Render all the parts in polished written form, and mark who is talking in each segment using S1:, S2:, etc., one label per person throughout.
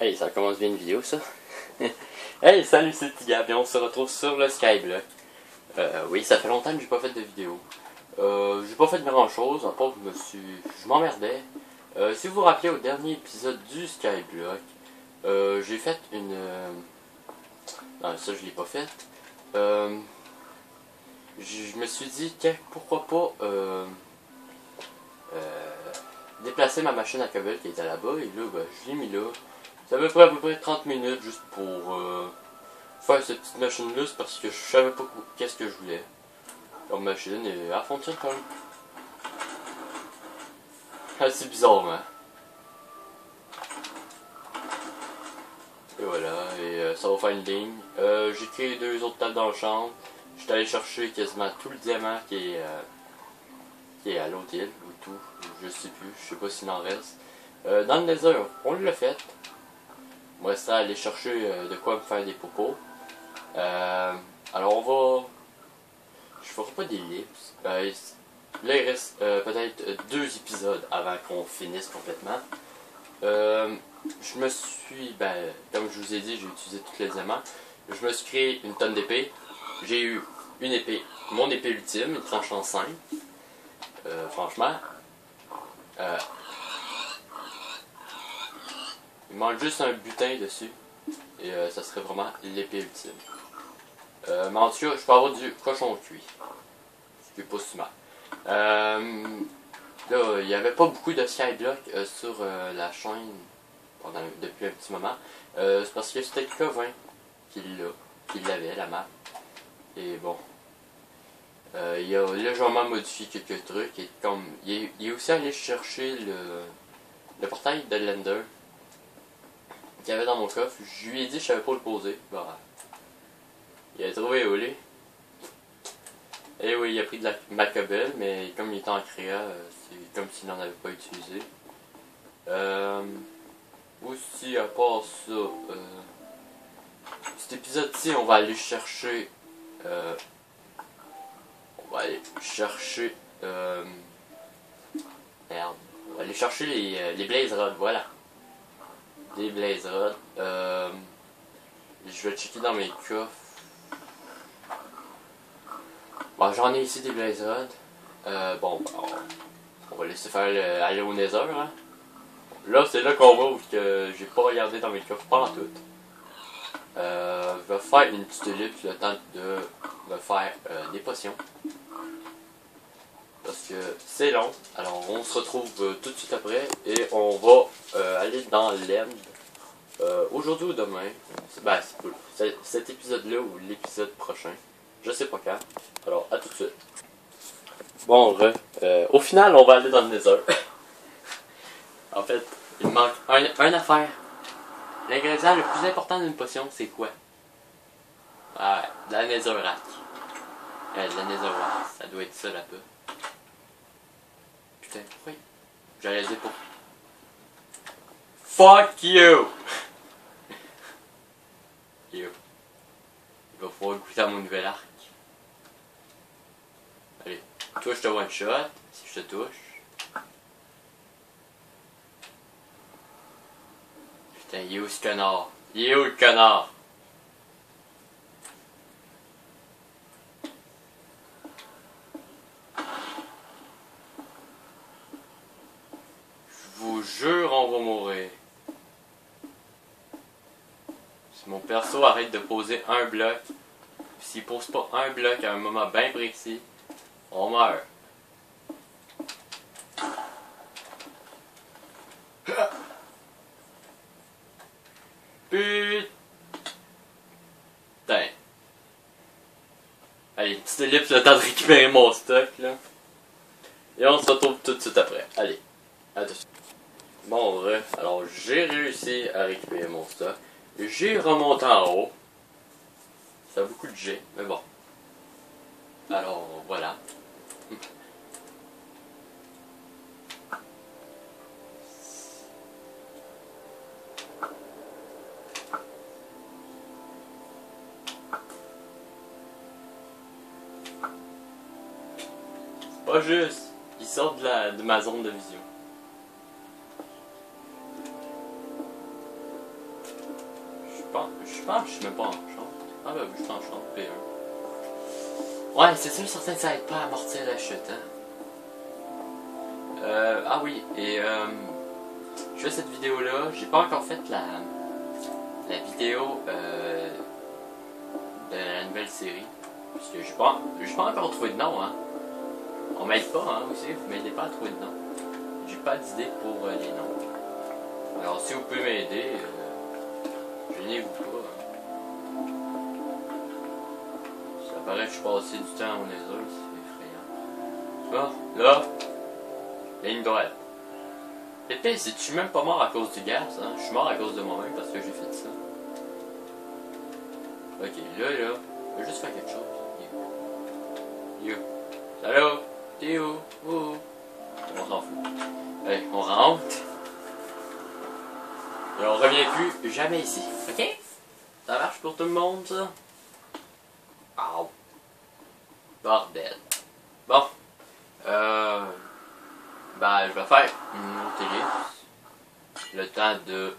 S1: Hey, ça commence bien une vidéo, ça. Hey, salut, c'est Tigab et on se retrouve sur le Skyblock. Oui, ça fait longtemps que j'ai pas fait de vidéo. J'ai pas fait grand chose, à part que je m'emmerdais. Si vous vous rappelez au dernier épisode du Skyblock, j'ai fait une... Non, ça je l'ai pas fait. Je me suis dit, tiens, pourquoi pas déplacer ma machine à cobble qui était là-bas, et là, ben, je l'ai mis là. Ça m'a pris à peu près 30 minutes juste pour faire cette petite machine-là, parce que je savais pas qu'est-ce que je voulais. Comme machine, et elle fonctionne quand même. Assez bizarre, hein. Et voilà, et ça va faire une ligne. J'ai créé 2 autres tables dans le champ. J'étais allé chercher quasiment tout le diamant qui est à l'autre île, ou tout, je sais plus, je sais pas s'il en reste. Dans le nether, on l'a fait. Moi, c'est aller chercher de quoi me faire des popos. Alors on va... Je ferai pas des lips. Là il reste peut-être 2 épisodes avant qu'on finisse complètement. Je me suis... comme je vous ai dit, j'ai utilisé tous les diamants. Je me suis créé une tonne d'épées. J'ai eu une épée, mon épée ultime, une tranche en 5. Franchement... il manque juste un butin dessus. Et ça serait vraiment l'épée ultime. Mais en tout cas, je peux avoir du cochon cuit. Ce qui est pas si mal. Là, il n'y avait pas beaucoup de Skyblock sur la chaîne depuis un petit moment. C'est parce que c'était Covin qui l'avait, la map. Et bon. Il a légèrement modifié quelques trucs. Et comme, il est aussi allé chercher le portail de l'Ender qu'il y avait dans mon coffre. Je lui ai dit que je savais pas le poser. Bah, il a trouvé où il. Et oui, il a pris de ma cobble, mais comme il était en créa, c'est comme s'il n'en avait pas utilisé. Aussi, à part ça, cet épisode-ci, on va aller chercher... on va aller chercher... merde. On va aller chercher les Blaze Rods, voilà. Des Blaze Rods. Je vais checker dans mes coffres. Bon, j'en ai ici des Blaze Rods. Bon, on va laisser faire aller au Nether. Hein. Là, c'est là qu'on va où j'ai pas regardé dans mes coffres pendant tout. Je vais faire une petite ellipse le temps de me faire des potions. Parce que c'est long. Alors, on se retrouve tout de suite après. Et on va aller dans l'end. Aujourd'hui ou demain. C'est cool. Cet épisode-là ou l'épisode prochain. Je sais pas quand. Alors, à tout de suite. Bon, au final, on va aller dans le Nether. En fait, il me manque un affaire. L'ingrédient le plus important d'une potion, c'est quoi? Ah, de la Netherrack. De la Netherrack, ça doit être ça là-bas. Putain, pourquoi? J'allais dire pour... Fuck you! Yo. Il va falloir goûter à mon nouvel arc. Allez, toi je te one shot, si je te touche. Putain, il est où ce connard? Il est où le connard? Je vous jure, on va mourir. Si mon perso arrête de poser un bloc, s'il pose pas un bloc à un moment bien précis, on meurt. Putain. Allez, une petite ellipse, le temps de récupérer mon stock, là. Et on se retrouve tout de suite après. Allez, à tout de suite. Bon, alors j'ai réussi à récupérer mon stock. J'ai remonté en haut. Ça a beaucoup de G, mais bon. Alors, voilà. Pas juste. Il sort de ma zone de vision. pense que je suis même pas en chance. Ah ben oui, je suis en chance, P1. Ouais, c'est sûr, certain que ça aide pas à amortir la chute, hein. Ah oui, et je fais cette vidéo-là, j'ai pas encore fait la vidéo de la nouvelle série. Parce que j'ai pas encore trouvé de nom, hein. On m'aide pas, hein, aussi, vous m'aidez pas à trouver de nom. J'ai pas d'idée pour les noms. Alors si vous pouvez m'aider, gênez-vous pas. Hein. Ça paraît que je passais du temps au Nether, c'est effrayant. Bon, là, ligne droite. Pépé, si tu suis même pas mort à cause du gaz, hein? Je suis mort à cause de moi-même parce que j'ai fait ça. Ok, là, je vais juste faire quelque chose. Yo. Salut! T'es où? Oh. On s'en fout. Allez, on rentre. Et on revient plus jamais ici. Ok? Ça marche pour tout le monde, ça? Oh. Bordel. Bon. Ben, je vais faire une autre ellipse. Le temps de...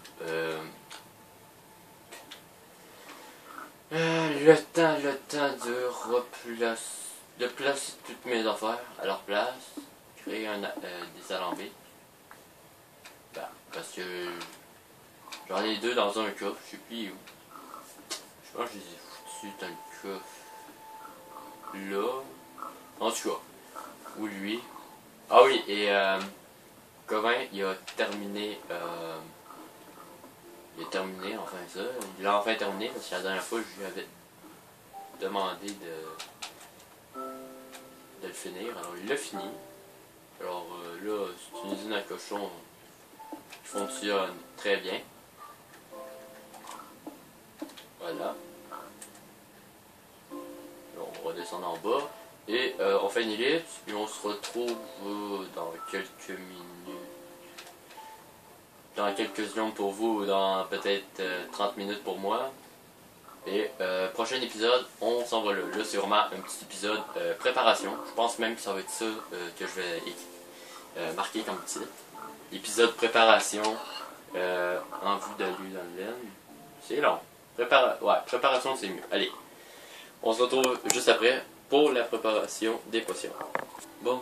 S1: le temps de placer toutes mes affaires à leur place. Créer des alambics. Ben, parce que j'en ai deux dans un coffre, je sais plus où. Je pense que je les ai foutus dans le coffre. Là. En tout cas. Ou lui. Ah oui, et Covin, il a terminé. Enfin ça. Il a enfin terminé parce que la dernière fois je lui avais demandé de le finir. Alors il l'a fini. Alors là, c'est une usine à cochons qui fonctionne très bien. Voilà. On va redescendre en bas. Et on fait une ellipse, puis on se retrouve dans quelques minutes. Dans quelques secondes pour vous, dans peut-être 30 minutes pour moi. Et prochain épisode, on s'en va là. Là, c'est vraiment un petit épisode préparation. Je pense même que ça va être ça que je vais marquer comme titre. Épisode préparation en vue d'aller dans le laine. C'est long. Préparation, c'est mieux. Allez, on se retrouve juste après pour la préparation des potions. Bon,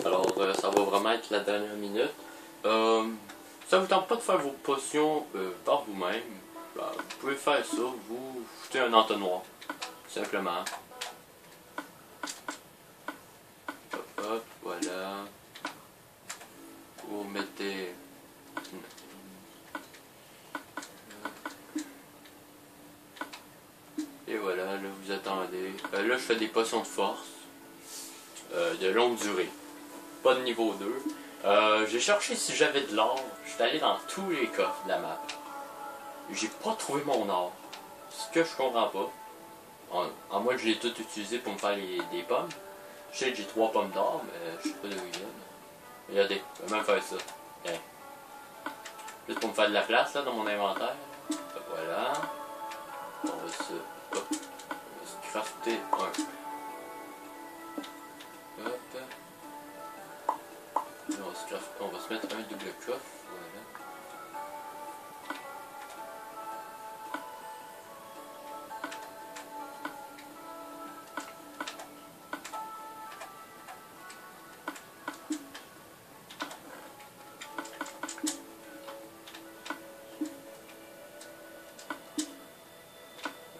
S1: alors ça va vraiment être la dernière minute. Ça vous tente pas de faire vos potions par vous-même, ben, vous pouvez faire ça, vous foutez un entonnoir, simplement. Hop, hop, voilà. Vous mettez... Et voilà, là vous attendez. Là je fais des potions de force, de longue durée, pas de niveau 2. J'ai cherché si j'avais de l'or, je suis allé dans tous les coffres de la map. J'ai pas trouvé mon or. Ce que je comprends pas. En moins que je l'ai tout utilisé pour me faire des pommes. Je sais que j'ai 3 pommes d'or, mais je sais pas d'où ils viennent. Regardez, je vais même faire ça. Tiens. Juste pour me faire de la place là, dans mon inventaire. Voilà. On va se crafter un. Hop. On va se mettre un double coffre.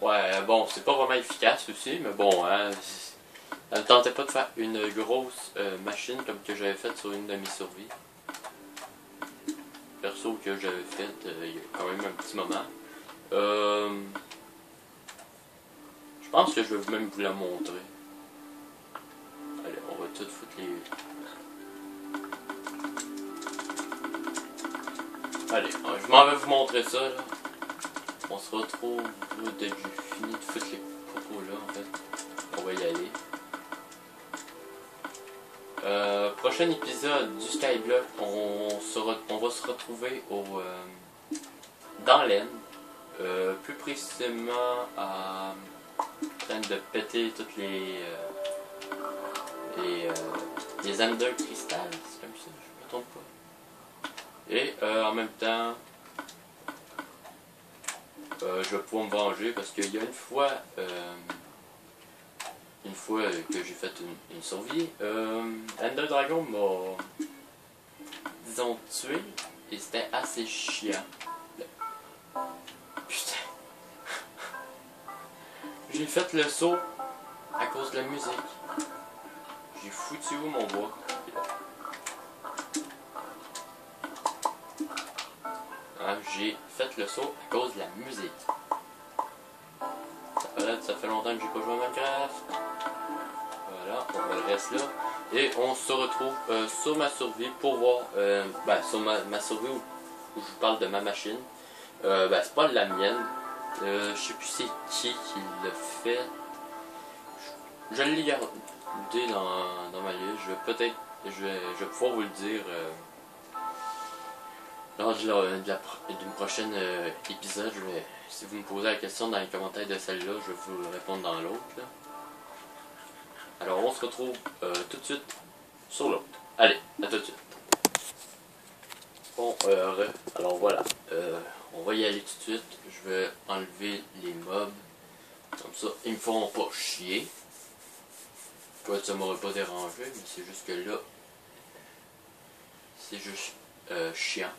S1: Voilà. Ouais, bon, c'est pas vraiment efficace aussi, mais bon, hein, ça ne tentait pas de faire une grosse machine comme que j'avais faite sur une de mes survies. Perso que j'avais faite il y a quand même un petit moment. Je pense que je vais même vous la montrer. Allez, on va tout foutre les... Allez, je m'en vais vous montrer ça là. On se retrouve dès que j'ai fini de foutre les propos là en fait. On va y aller. Prochain épisode du Skyblock, on va se retrouver dans l'Aisne. Plus précisément en train de péter toutes les Ender Crystal, c'est comme ça, je me trompe pas. Et en même temps, je vais pouvoir me venger parce qu'il y a une fois que j'ai fait une survie, Ender Dragon m'a, disons, tué et c'était assez chiant. Putain. J'ai fait le saut à cause de la musique. J'ai foutu où mon bois? Hein, j'ai fait le saut à cause de la musique. Ça fait longtemps que j'ai pas joué à Minecraft. Voilà, on le reste là. Et on se retrouve sur ma survie pour voir, sur ma survie où je vous parle de ma machine. C'est pas la mienne. Je sais plus c'est qui le fait. Je l'ai gardé dans ma liste. Je vais pouvoir vous le dire lors d'une prochaine épisode. Si vous me posez la question dans les commentaires de celle-là, je vais vous répondre dans l'autre. Alors on se retrouve tout de suite sur l'autre. Allez, à tout de suite. Bon, alors voilà, on va y aller tout de suite. Je vais enlever les mobs. Comme ça, ils me feront pas chier. Quoi, ça m'aurait pas dérangé, mais c'est juste que là, c'est juste chiant.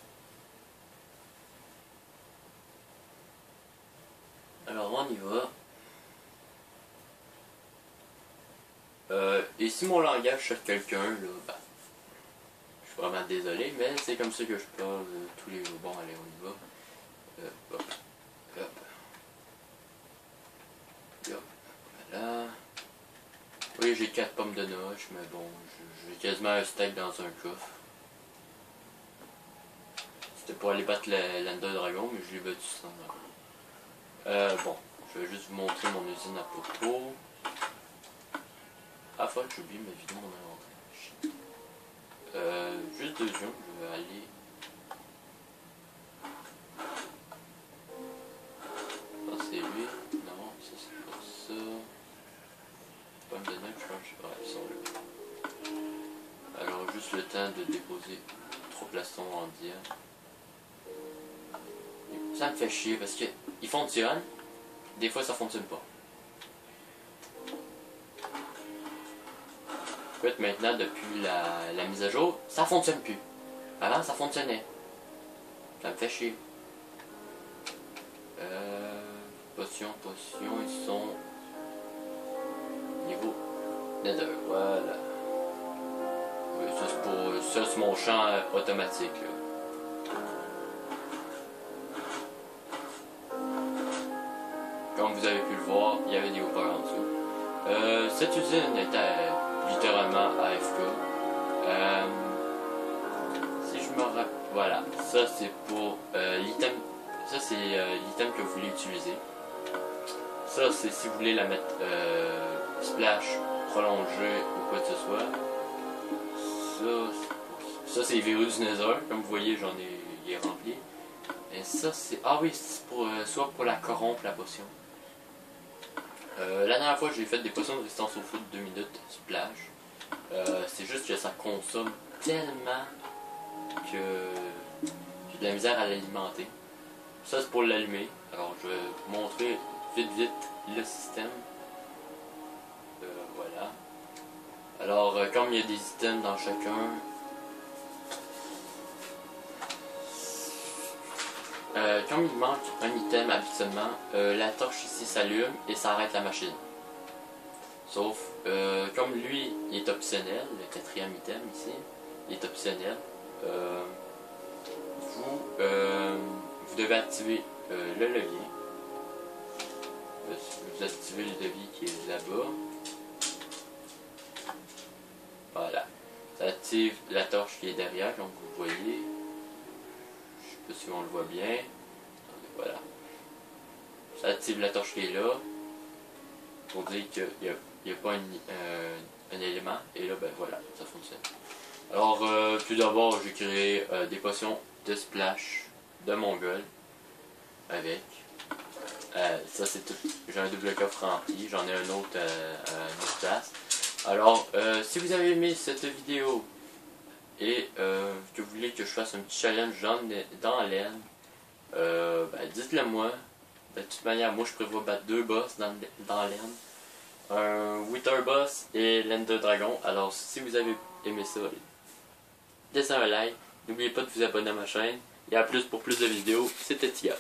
S1: Alors on y va. Et si mon langage sur quelqu'un, là, je suis vraiment désolé, mais c'est comme ça que je parle tous les jours. Bon, allez, on y va. Hop, hop, hop, voilà. Oui, j'ai 4 pommes de noix, mais bon, j'ai quasiment un steak dans un coffre. C'était pour aller battre l'Ender Dragon, mais je l'ai battu sans. Bon, je vais juste vous montrer mon usine à poteaux. Ah, fuck, j'ai oublié ma vidéo, mon inventaire. Juste 2 secondes, je vais aller. Ça c'est lui. Non, ça c'est pas ça. Pommes de neige, je pense. Ouais, ils sont là. Alors, juste le temps de déposer 3 plastons en dia. Ça me fait chier parce que ils fonctionnent. Des fois, ça fonctionne pas. Écoute, maintenant, depuis la mise à jour, ça fonctionne plus. Avant, ça fonctionnait. Ça me fait chier. Potions, ils sont niveau Nether, voilà. Oui, ça c'est mon champ automatique là. Comme vous avez pu le voir, il y avait des haut-parleurs en dessous. Cette usine était littéralement AFK. Si je me rappelle, voilà, ça c'est pour l'item. Ça c'est l'item que vous voulez utiliser. Ça c'est si vous voulez la mettre splash, prolongée ou quoi que ce soit. Ça c'est les virus du Nether, comme vous voyez il est rempli. Et ça c'est, ah oui, c'est pour soit pour la corrompre la potion. La dernière fois j'ai fait des potions de résistance au feu de 2 minutes splash. C'est juste que ça consomme tellement que j'ai de la misère à l'alimenter. Ça c'est pour l'allumer. Alors je vais vous montrer vite le système. Voilà. Alors comme il y a des items dans chacun, comme il manque un item habituellement, la torche ici s'allume et ça arrête la machine. Sauf, comme lui il est optionnel, le 4e item ici, il est optionnel, vous devez activer le levier. Vous activez le levier qui est là-bas. Voilà. Ça active la torche qui est derrière, comme vous voyez. Je sais pas si on le voit bien. Voilà. Ça active la torche qui est là. Pour dire qu'il n'y a pas un élément. Et là, ben voilà, ça fonctionne. Alors, tout d'abord, j'ai créé des potions de splash de Mongol. Avec. Ça, c'est tout. J'ai un double coffre rempli. J'en ai un autre à une autre place. Alors, si vous avez aimé cette vidéo et que vous voulez que je fasse un petit challenge dans laine, dites-le moi. De toute manière, moi je prévois battre 2 boss dans l'end. Un Wither boss et l'Ender Dragon. Alors si vous avez aimé ça, laissez un like. N'oubliez pas de vous abonner à ma chaîne. Et à plus pour plus de vidéos. C'était Tigal.